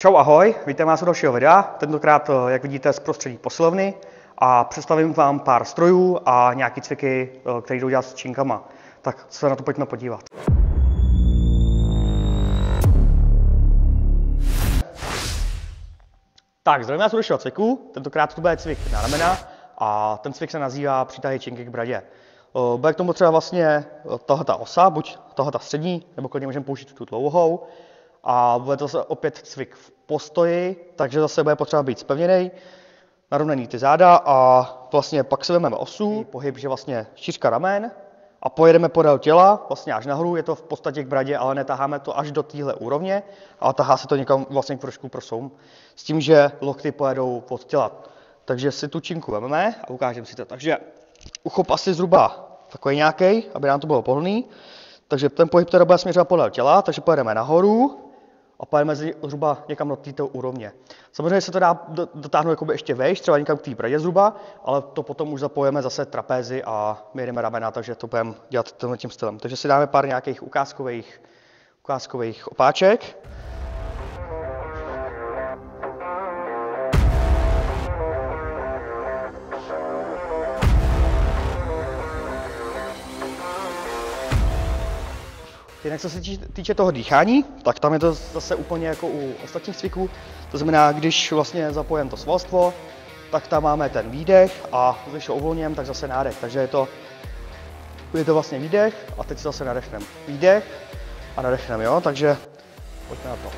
Čau, ahoj, vítám vás u dalšího videa, tentokrát, jak vidíte, z prostředí posilovny a představím vám pár strojů a nějaký cviky, které jdou dělat s činkama. Tak se na to pojďme podívat. Tak, zdravím vás u dalšího cviku, tentokrát to bude cvik na ramena a ten cvik se nazývá přitahy činky k bradě. Bude k tomu třeba vlastně tahleta osa, buď tahleta střední, nebo klidně můžeme použít tu dlouhou. A bude to zase opět cvik v postoji, takže zase bude potřeba být zpevněný, narovnaný ty záda a vlastně pak si vezmeme osu, pohyb, že vlastně šířka ramen a pojedeme podél těla, vlastně až nahoru, je to v podstatě k bradě, ale netaháme to až do téhle úrovně, ale tahá se to někam vlastně trošku prosoum, s tím, že lokty pojedou od těla. Takže si tu činku vezmeme a ukážeme si to. Takže uchop asi zhruba takový nějaký, aby nám to bylo pohodlný. Takže ten pohyb teda bude směřovat podél těla, takže pojedeme nahoru a pojedeme zhruba někam do této úrovně. Samozřejmě se to dá dotáhnout jakoby ještě vejš, třeba někam k té bradě zhruba, ale to potom už zapojíme zase trapézy a my jedeme ramena, takže to budeme dělat tím stylem. Takže si dáme pár nějakých ukázkových opáček. Jinak co se týče toho dýchání, tak tam je to zase úplně jako u ostatních cviků. To znamená, když vlastně zapojím to svalstvo, tak tam máme ten výdech a když ho uvolním, tak zase nádech. Takže je to vlastně výdech a teď zase nadechneme. Výdech a nadechneme, jo? Takže pojďme na to.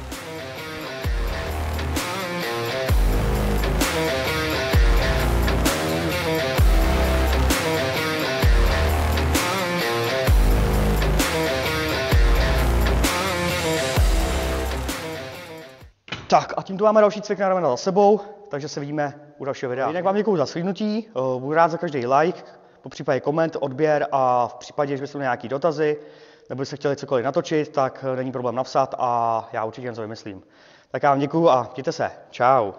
Tak a tímto máme další cvik na ramena za sebou, takže se vidíme u dalšího videa. Jinak vám děkuju za shlídnutí, budu rád za každý like, popřípadě koment, odběr a v případě, že byste měli nějaké dotazy, nebo byste chtěli cokoliv natočit, tak není problém napsat a já určitě něco vymyslím. Tak já vám děkuju a mějte se. Čau.